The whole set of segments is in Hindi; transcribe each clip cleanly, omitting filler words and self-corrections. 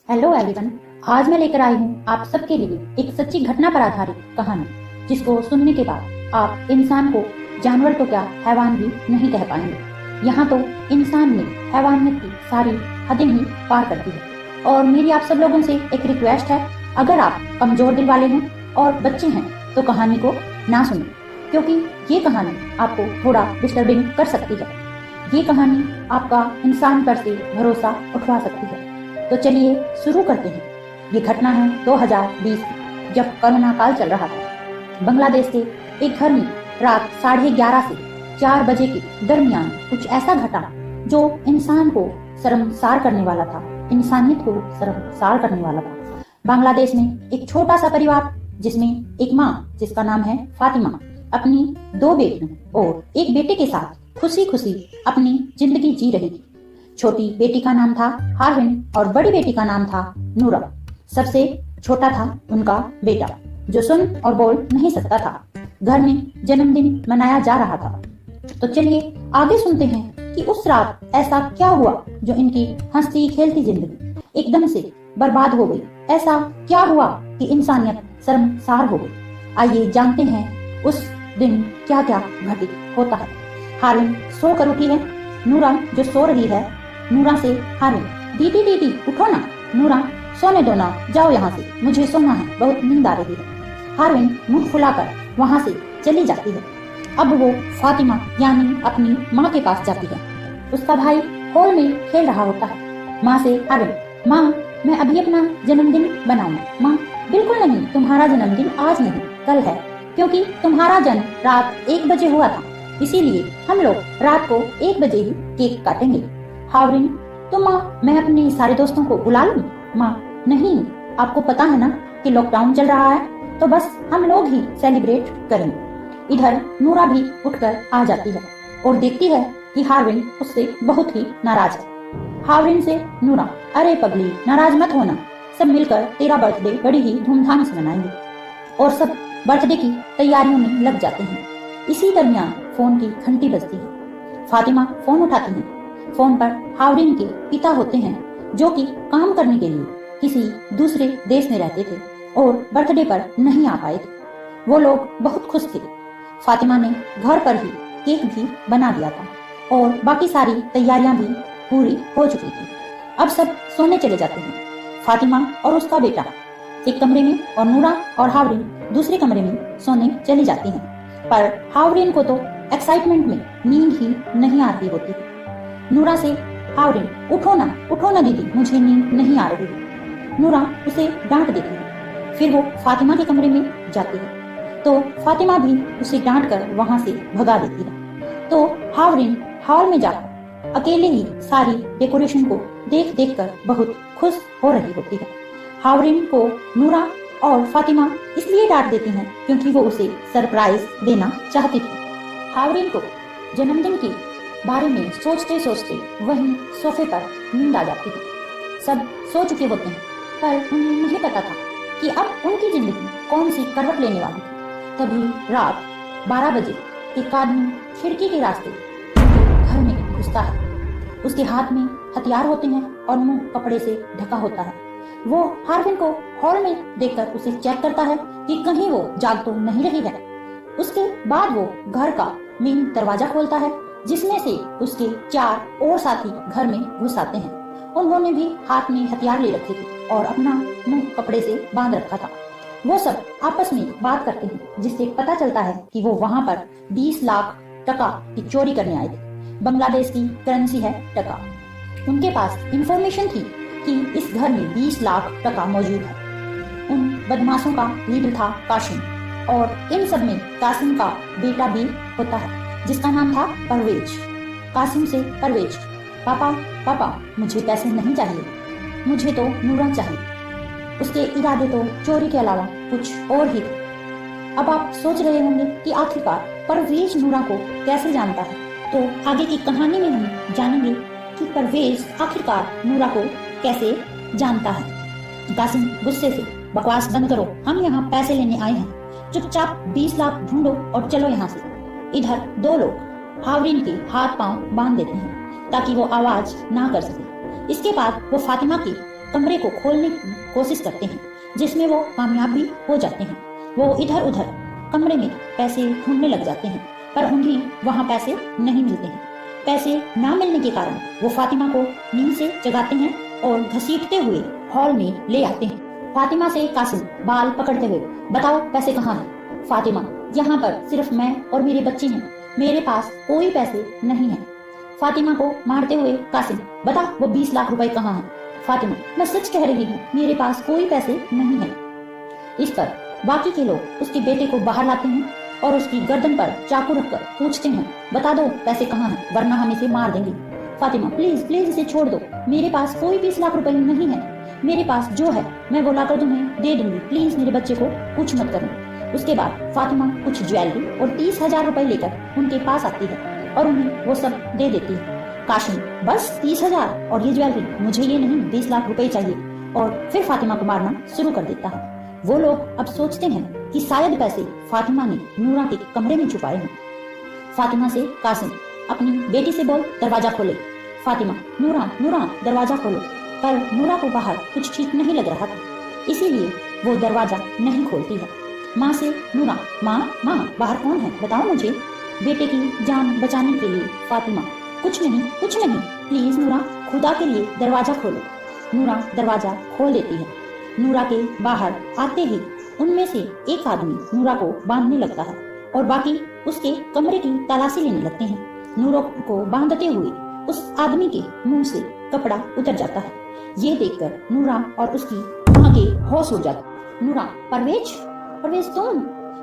Hello everyone. आज मैं लेकर आई हूँ आप सबके लिए एक सच्ची घटना पर आधारित कहानी, जिसको सुनने के बाद आप इंसान को जानवर तो क्या हैवान भी नहीं कह पाएंगे। यहाँ तो इंसान में हैवानियत की सारी हदें ही पार करती है। और मेरी आप सब लोगों से एक रिक्वेस्ट है, अगर आप कमजोर दिल वाले हैं और बच्चे हैं तो कहानी को ना सुनें, क्योंकि ये कहानी आपको थोड़ा डिस्टर्बिंग कर सकती है। ये कहानी आपका इंसान पर से भरोसा उठवा सकती है। तो चलिए शुरू करते हैं। ये घटना है 2020 की, जब कोरोना काल चल रहा था। बांग्लादेश के एक घर में रात 11:30 से 4 बजे के दरमियान कुछ ऐसा घटा जो इंसान को शर्मसार करने वाला था, इंसानियत को शर्मसार करने वाला था। बांग्लादेश में एक छोटा सा परिवार, जिसमें एक माँ जिसका नाम है फातिमा, अपनी 2 बेटियों और एक बेटे के साथ खुशी खुशी अपनी जिंदगी जी रही थी। छोटी बेटी का नाम था हारिन और बड़ी बेटी का नाम था नूरा। सबसे छोटा था उनका बेटा, जो सुन और बोल नहीं सकता था। घर में जन्मदिन मनाया जा रहा था। तो चलिए आगे सुनते हैं कि उस रात ऐसा क्या हुआ जो इनकी हंसती खेलती जिंदगी एकदम से बर्बाद हो गई। ऐसा क्या हुआ कि इंसानियत शर्मसार हो गई। आइए जानते हैं उस दिन क्या क्या घटित होता है। हारिन सो कर उठी है। नूरा जो सो रही है, नूरा से हारिन, दीदी दीदी उठो ना। नूरा, सोने दो ना, जाओ यहाँ से, मुझे सोना है, बहुत नींद आ रही है। हारिन मुंह फुलाकर वहाँ से चली जाती है। अब वो फातिमा यानी अपनी माँ के पास जाती है। उसका भाई हॉल में खेल रहा होता है। माँ से हारिन, माँ मैं अभी अपना जन्मदिन बनाऊंगा। माँ, बिल्कुल नहीं, तुम्हारा जन्मदिन आज नहीं कल है, क्योंकि तुम्हारा जन्म रात 1 बजे हुआ था, इसीलिए हम लोग रात को 1 बजे ही केक काटेंगे। हावरिन, तो माँ मैं अपने सारे दोस्तों को बुला लूं? माँ, नहीं, आपको पता है ना कि लॉकडाउन चल रहा है, तो बस हम लोग ही सेलिब्रेट करेंगे। इधर नूरा भी उठकर आ जाती है और देखती है कि हावरिन उससे बहुत ही नाराज है। हावरिन से नूरा, अरे पगली, नाराज मत होना, सब मिलकर तेरा बर्थडे बड़ी ही धूमधाम से मनाएंगे। और सब बर्थडे की तैयारियों में लग जाते हैं। इसी दरमियान फोन की घंटी बजती है। फातिमा फोन उठाती है। फोन पर हावरिन के पिता होते हैं, जो कि काम करने के लिए किसी दूसरे देश में रहते थे और बर्थडे पर नहीं आ पाए थे। वो लोग बहुत खुश थे। फातिमा ने घर पर ही केक भी बना दिया था और बाकी सारी तैयारियां भी पूरी हो चुकी थी। अब सब सोने चले जाते हैं। फातिमा और उसका बेटा एक कमरे में और नूरा और हावरिन दूसरे कमरे में सोने चली जाती हैं। पर हावरिन को तो एक्साइटमेंट में नींद ही नहीं आती होती। नूरा से, हावरिन उठो ना दीदी, मुझे नींद नहीं आ रही है। नूरा उसे डांट देती है। फिर वो फातिमा के कमरे में जाती है, तो फातिमा भी उसे डांट कर वहाँ से भगा देती है। तो हावरिन हॉल में जाकर अकेले ही सारी डेकोरेशन को देख देख कर बहुत खुश हो रही होती है। हावरिन को नूरा और फातिमा इसलिए डांट देती हैं क्योंकि वो उसे सरप्राइज देना चाहती थी। हावरिन को जन्मदिन के बारे में सोचते सोचते वहीं सोफे पर नींद आ जाती थी। सब सो चुके होते हैं, पर उन्हें नहीं पता था कि अब उनकी जिंदगी कौन सी करवट लेने वाली थी। तभी रात 12 बजे एक आदमी खिड़की के रास्ते घर में घुसता है। उसके हाथ में हथियार होते हैं और मुंह कपड़े से ढका होता है। वो हावरिन को हॉल में देखकर उसे चेक करता है कि कहीं वो जाग तो नहीं रही है। उसके बाद वो घर का मेन दरवाजा खोलता है, जिसमें से उसके 4 और साथी घर में घुस आते हैं। उन्होंने भी हाथ में हथियार ले रखे थे और अपना मुंह कपड़े से बांध रखा था। वो सब आपस में बात करते हैं, जिससे पता चलता है कि वो वहाँ पर 20 लाख टका की चोरी करने आए थे। बांग्लादेश की करेंसी है टका। उनके पास इंफॉर्मेशन थी कि इस घर में 20 लाख टका मौजूद है। उन बदमाशों का लीडर था कासिम, और इन सब में कासिम का बेटा भी होता है, जिसका नाम था परवेज। कासिम से परवेज, पापा मुझे पैसे नहीं चाहिए, मुझे तो नूरा चाहिए। उसके इरादे तो चोरी के अलावा कुछ और ही थे। अब आप सोच रहे होंगे कि आखिरकार परवेज नूरा को कैसे जानता है। तो आगे की कहानी में हम जानेंगे कि परवेज आखिरकार नूरा को कैसे जानता है। कासिम गुस्से से, बकवास बंद करो, हम यहाँ पैसे लेने आए हैं, चुपचाप 20 लाख ढूंढो और चलो यहाँ से। इधर 2 लोग हावरिन के हाथ पांव बांध देते हैं ताकि वो आवाज ना कर सके। इसके बाद वो फातिमा के कमरे को खोलने की कोशिश करते हैं, जिसमें वो कामयाब भी हो जाते हैं। वो इधर उधर कमरे में पैसे ढूंढने लग जाते हैं, पर उन्हें वहाँ पैसे नहीं मिलते हैं। पैसे ना मिलने के कारण वो फातिमा को नींद से जगाते हैं और घसीटते हुए हॉल में ले आते हैं। फातिमा से कासिम बाल पकड़ते हुए, बताओ पैसे कहाँ हैं? फातिमा, यहाँ पर सिर्फ मैं और मेरे बच्चे हैं, मेरे पास कोई पैसे नहीं है। फातिमा को मारते हुए कासिम, बता वो 20 लाख रुपए कहाँ हैं? फातिमा, मैं सच कह रही हूँ, मेरे पास कोई पैसे नहीं है। इस पर बाकी के लोग उसके बेटे को बाहर लाते हैं और उसकी गर्दन पर चाकू रखकर पूछते हैं, बता दो पैसे कहाँ हैं, वरना हम इसे मार देंगे। फातिमा, प्लीज प्लीज इसे छोड़ दो, मेरे पास कोई 20 लाख रुपए नहीं है, मेरे पास जो है मैं वो लाकर तुम्हें दे दूंगी, प्लीज मेरे बच्चे को कुछ मत करना। उसके बाद फातिमा कुछ ज्वेलरी और 30,000 रुपए लेकर उनके पास आती है और उन्हें वो सब दे देती है। काशिम, बस 30,000 और ये ज्वेलरी, मुझे ये नहीं 20 लाख रुपए चाहिए, और फिर फातिमा को मारना शुरू कर देता है। वो लोग अब सोचते हैं कि शायद पैसे फातिमा ने नूरा के कमरे में छुपाए हैं। फातिमा से कासिम, अपनी बेटी से बोल दरवाजा खोले। फातिमा, नूरा नूरा दरवाजा खोलो। पर नूरा को बाहर कुछ ठीक नहीं लग रहा था, इसीलिए वो दरवाजा नहीं खोलती है। माँ से नूरा, माँ माँ बाहर कौन है, बताओ मुझे। बेटे की जान बचाने के लिए फातिमा, कुछ नहीं प्लीज नूरा, खुदा के लिए दरवाजा खोलो। नूरा दरवाजा खोल देती है। नूरा के बाहर आते ही उनमें से एक आदमी नूरा को बांधने लगता है और बाकी उसके कमरे की तलाशी लेने लगते हैं। नूरा को बांधते हुए उस आदमी के मुंह से कपड़ा उतर जाता है। ये देखकर नूरा और उसकी माँ के होश उड़ जाते। नूरा, परवेज तुम?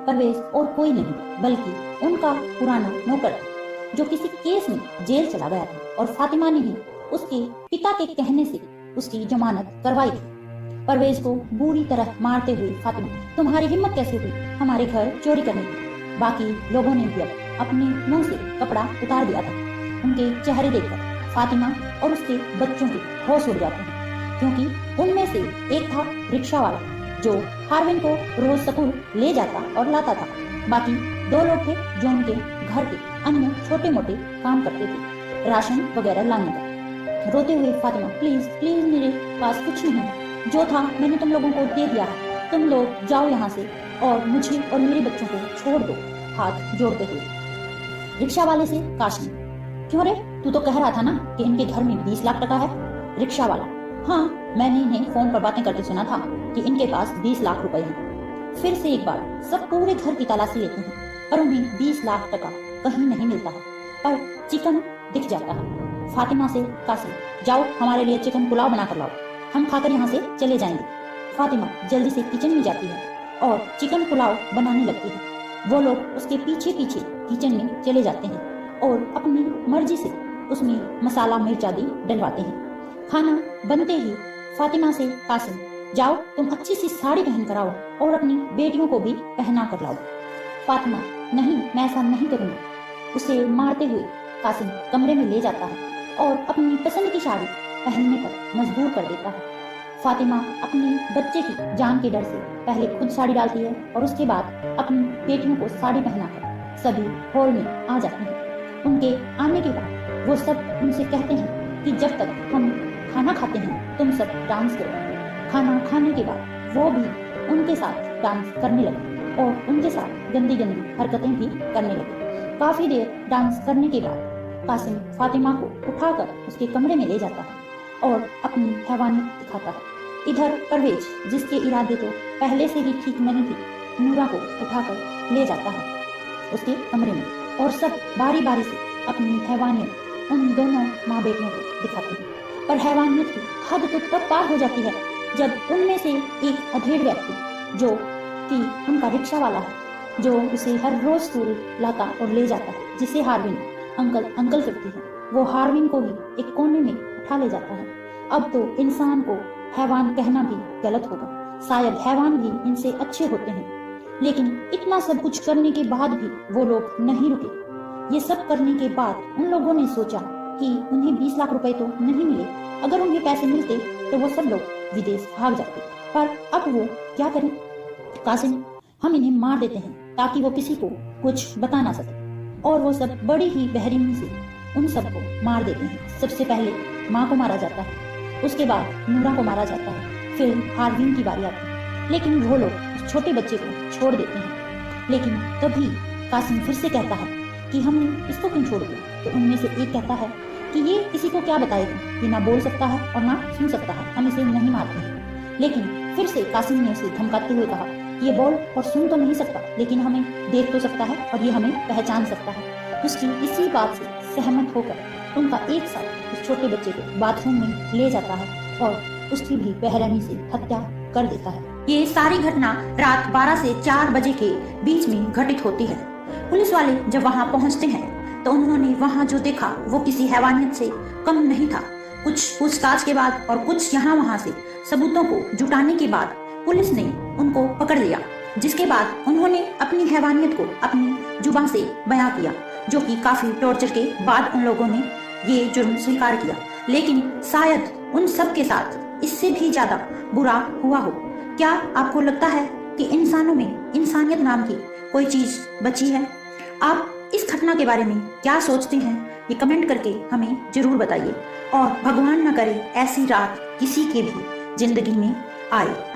परवेज और कोई नहीं बल्कि उनका पुराना नौकर जो किसी केस में जेल चला गया था और फातिमा ने ही उसके पिता के कहने से उसकी जमानत करवाई थी। परवेज को बुरी तरह मारते हुए फातिमा, तुम्हारी हिम्मत कैसे हुई हमारे घर चोरी करने की? बाकी लोगों ने भी अपने मुंह से कपड़ा उतार दिया था। उनके चेहरे देखकर फातिमा और उसके बच्चों के होश उड़ जाते हैं, क्योंकि उनमें से एक था रिक्शा वाला जो हार्विन को रोज स्कूल ले जाता और लाता था। बाकी 2 लोग थे जो उनके घर के अन्य छोटे मोटे काम करते थे, राशन वगैरह लाने का। रोते हुए फातिमा, प्लीज प्लीज मेरे पास कुछ नहीं है, जो था मैंने तुम लोगों को दे दिया है, तुम लोग जाओ यहाँ से और मुझे और मेरे बच्चों को छोड़ दो, हाथ जोड़ते हुए। रिक्शा वाले से काशिम, क्यों रे, तू तो कह रहा था ना कि इनके घर में 20 लाख टका है। रिक्शा वाला, हाँ मैंने इन्हें फोन पर बातें करते सुना था कि इनके पास 20 लाख रुपए हैं। फिर से एक बार सब पूरे घर की तलाशी लेते हैं पर उन्हें 20 लाख टका कहीं नहीं मिलता है, पर चिकन दिख जाता है। फातिमा से कासिम, जाओ हमारे लिए चिकन पुलाव बना कर लाओ, हम खाकर यहाँ से चले जाएंगे। फातिमा जल्दी से किचन में जाती है और चिकन पुलाव बनाने लगती है। वो लोग उसके पीछे पीछे किचन में चले जाते हैं और अपनी मर्जी से उसमें मसाला मिर्च आदि डलवाते हैं। खाना बनते ही फातिमा से कासिम, जाओ तुम अच्छी सी साड़ी पहन कर आओ और अपनी बेटियों को भी पहना कर लाओ। फातिमा, नहीं मैं ऐसा नहीं करूँगी। उसे मारते हुए कासिम कमरे में ले जाता है और अपनी पसंद की साड़ी पहनने पर मजबूर कर देता है। फातिमा अपने बच्चे की जान के डर से पहले खुद साड़ी डालती है और उसके बाद अपनी बेटियों को साड़ी पहनाकर सभी हॉल में आ जाते हैं। उनके आने के बाद वो सब उनसे कहते हैं कि जब तक हम खाना खाते हैं तुम सब डांस करो। खाना खाने के बाद वो भी उनके साथ डांस करने लगे और उनके साथ गंदी गंदी हरकतें भी करने लगे। काफी देर डांस करने के बाद कासिम फातिमा को उठाकर उसके कमरे में ले जाता है और अपनी हैवानियत दिखाता है। इधर परवेज, जिसके इरादे तो पहले से ही ठीक नहीं थे, नूरा को उठाकर ले जाता है उसके कमरे में और सब बारी बारी से अपनी हैवानियत उन दोनों माँ बेटियों को दिखाते हैं। पर हैवानियत की हद तो तब पार हो जाती है जब उनमें से एक अधेड़ व्यक्ति जो कि उनका रिक्शा वाला है, जो उसे हर रोज स्कूल लाता और ले जाता है, जिसे हार्विन अंकल अंकल करती है, वो हार्विन को भी एक कोने में उठा ले जाता है। अब तो इंसान को हैवान कहना भी गलत होगा, शायद हैवान भी इनसे अच्छे होते हैं। लेकिन इतना सब कुछ करने के बाद भी वो लोग नहीं रुके। ये सब करने के बाद उन लोगों ने सोचा कि उन्हें 20 लाख रुपए तो नहीं मिले, अगर उन्हें पैसे मिलते तो वो सब लोग विदेश भाग जाते। पर अब वो क्या करें? कासिम, हम इन्हें मार देते हैं ताकि वो किसी को कुछ बता ना सके। और वो सब बड़ी ही बेरहमी से उन सबको मार देते हैं। सबसे पहले माँ को मारा जाता है, उसके बाद नूरा को मारा जाता है। फिर हार्विन की बारी आती है, लेकिन वो लोग उस छोटे बच्चे को छोड़ देते हैं। लेकिन तभी कासिम फिर से कहता है कि हमने इसको क्यों छोड़ दिया। तो उनमें से एक कहता है कि ये किसी को क्या बताएगा, ये ना बोल सकता है और ना सुन सकता है, हम इसे नहीं मारते हैं। लेकिन फिर से कासिम ने उसे धमकाते हुए कहा कि ये बोल और सुन तो नहीं सकता, लेकिन हमें देख तो सकता है और ये हमें पहचान सकता है। उसकी इसी बात से सहमत होकर उनका एक साथ उस छोटे बच्चे को बाथरूम में ले जाता है और उसकी भी बेरहमी से हत्या कर देता है। ये सारी घटना रात 12 से 4 बजे के बीच में घटित होती है। पुलिस वाले जब वहां पहुंचते हैं तो उन्होंने वहां जो देखा वो किसी हैवानियत से कम नहीं था। कुछ पूछताछ के बाद और कुछ यहाँ वहां से सबूतों को जुटाने के बाद पुलिस ने उनको पकड़ लिया, जिसके बाद उन्होंने अपनी हैवानियत को अपनी जुबान से बयां किया, जो कि काफी टॉर्चर के बाद उन लोगों ने ये जुर्म स्वीकार किया। लेकिन शायद उन सब के साथ इससे भी ज्यादा बुरा हुआ हो। क्या आपको लगता है कि इंसानों में इंसानियत नाम की कोई चीज बची है? आप इस घटना के बारे में क्या सोचते हैं, ये कमेंट करके हमें जरूर बताइए। और भगवान न करे ऐसी रात किसी के भी जिंदगी में आए।